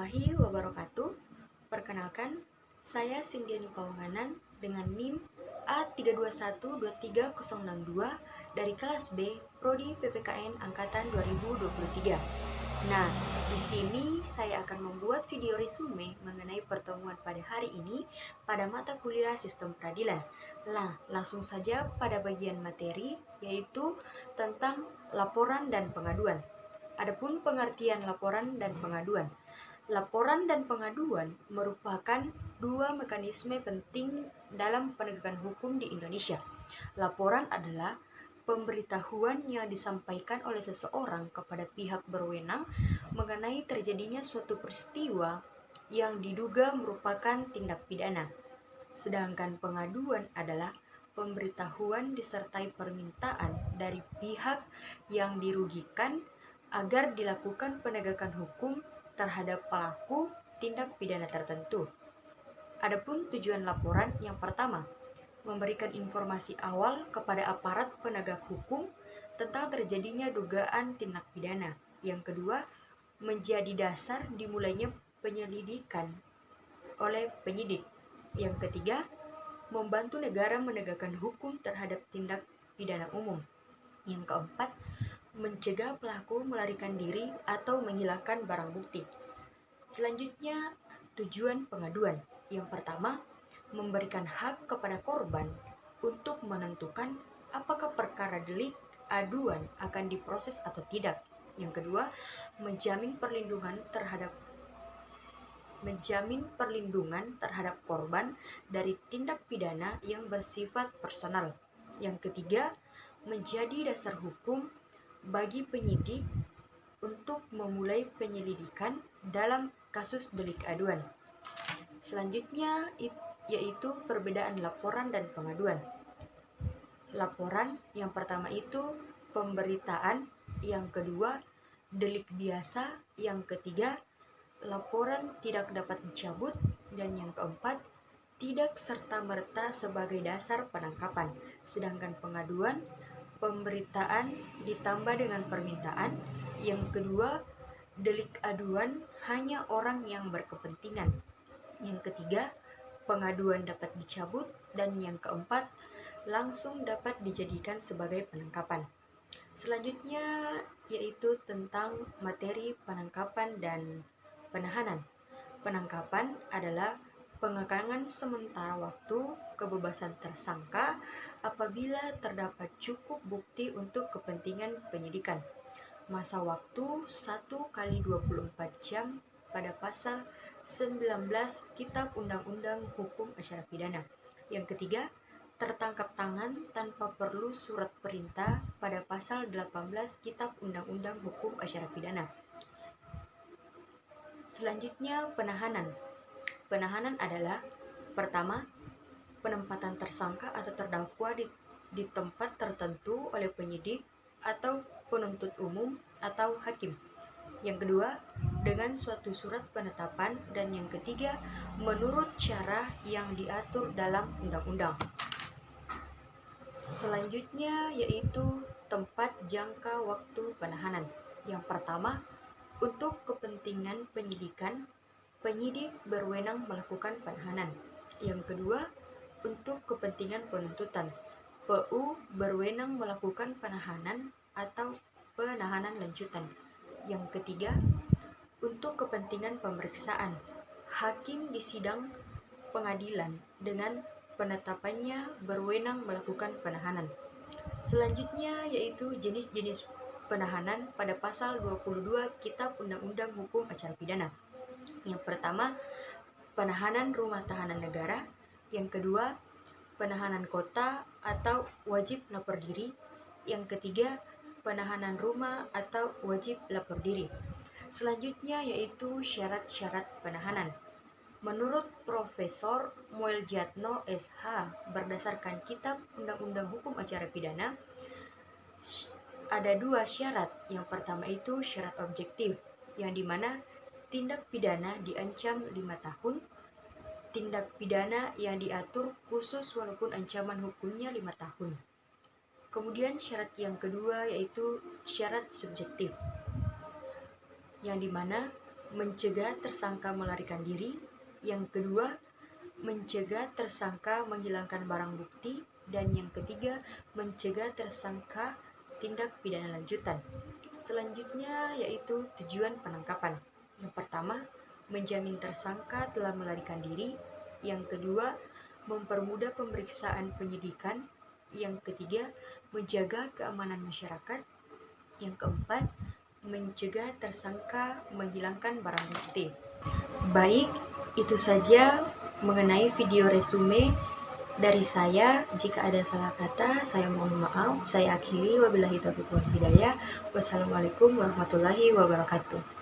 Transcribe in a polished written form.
warahmatullahi wabarakatuh. Perkenalkan, saya Sindiani Pawanganan dengan NIM A32123062 dari kelas B Prodi PPKN Angkatan 2023. Nah, di sini saya akan membuat video resume mengenai pertemuan pada hari ini pada mata kuliah Sistem Peradilan. Nah, langsung saja pada bagian materi, yaitu tentang laporan dan pengaduan. Adapun pengertian laporan dan pengaduan. Laporan dan pengaduan merupakan dua mekanisme penting dalam penegakan hukum di Indonesia. Laporan adalah pemberitahuan yang disampaikan oleh seseorang kepada pihak berwenang mengenai terjadinya suatu peristiwa yang diduga merupakan tindak pidana. Sedangkan pengaduan adalah pemberitahuan disertai permintaan dari pihak yang dirugikan agar dilakukan penegakan hukum terhadap pelaku tindak pidana tertentu. Adapun tujuan laporan yang pertama, memberikan informasi awal kepada aparat penegak hukum tentang terjadinya dugaan tindak pidana. Yang kedua, menjadi dasar dimulainya penyelidikan oleh penyidik. Yang ketiga, membantu negara menegakkan hukum terhadap tindak pidana umum. Yang keempat, mencegah pelaku melarikan diri atau menghilangkan barang bukti. Selanjutnya, tujuan pengaduan. Yang pertama, memberikan hak kepada korban untuk menentukan apakah perkara delik aduan akan diproses atau tidak. Yang kedua, menjamin perlindungan terhadap korban dari tindak pidana yang bersifat personal. Yang ketiga, menjadi dasar hukum bagi penyidik untuk memulai penyelidikan dalam kasus delik aduan. Selanjutnya yaitu perbedaan laporan dan pengaduan. Laporan yang pertama itu pemberitaan, yang kedua delik biasa, yang ketiga laporan tidak dapat dicabut, dan yang keempat tidak serta-merta sebagai dasar penangkapan. Sedangkan pengaduan, pemberitaan ditambah dengan permintaan. Yang kedua, delik aduan hanya orang yang berkepentingan. Yang ketiga, pengaduan dapat dicabut, dan yang keempat, langsung dapat dijadikan sebagai penangkapan. Selanjutnya yaitu tentang materi penangkapan dan penahanan. Penangkapan adalah pengekangan sementara waktu kebebasan tersangka apabila terdapat cukup bukti untuk kepentingan penyidikan. Masa waktu 1x24 jam pada pasal 19 Kitab Undang-Undang Hukum Acara Pidana. Yang ketiga, tertangkap tangan tanpa perlu surat perintah pada pasal 18 Kitab Undang-Undang Hukum Acara Pidana. Selanjutnya, penahanan. Penahanan adalah pertama, penempatan tersangka atau terdakwa di tempat tertentu oleh penyidik atau penuntut umum atau hakim. Yang kedua, dengan suatu surat penetapan, dan yang ketiga, menurut cara yang diatur dalam undang-undang. Selanjutnya yaitu tempat jangka waktu penahanan. Yang pertama, untuk kepentingan penyidikan, penyidik berwenang melakukan penahanan. Yang kedua, untuk kepentingan penuntutan, PU berwenang melakukan penahanan atau penahanan lanjutan. Yang ketiga, untuk kepentingan pemeriksaan, hakim di sidang pengadilan dengan penetapannya berwenang melakukan penahanan. Selanjutnya yaitu jenis-jenis penahanan pada pasal 22 Kitab Undang-Undang Hukum Acara Pidana. Yang pertama, penahanan rumah tahanan negara. Yang kedua, penahanan kota atau wajib lapor diri. Yang ketiga, penahanan rumah atau wajib lapor diri. Selanjutnya yaitu syarat-syarat penahanan. Menurut Profesor Mueljatno SH, berdasarkan Kitab Undang-Undang Hukum Acara Pidana, ada dua syarat. Yang pertama itu syarat objektif, yang dimana tindak pidana diancam 5 tahun, tindak pidana yang diatur khusus walaupun ancaman hukumnya 5 tahun. Kemudian syarat yang kedua yaitu syarat subjektif, yang dimana mencegah tersangka melarikan diri. Yang kedua, mencegah tersangka menghilangkan barang bukti. Dan yang ketiga, mencegah tersangka tindak pidana lanjutan. Selanjutnya yaitu tujuan penangkapan. Yang pertama, menjamin tersangka telah melarikan diri. Yang kedua, mempermudah pemeriksaan penyidikan. Yang ketiga, menjaga keamanan masyarakat. Yang keempat, mencegah tersangka menghilangkan barang bukti. Baik, itu saja mengenai video resume dari saya. Jika ada salah kata, saya mohon maaf. Saya akhiri, wabillahi taufiq wal hidayah. Wassalamualaikum warahmatullahi wabarakatuh.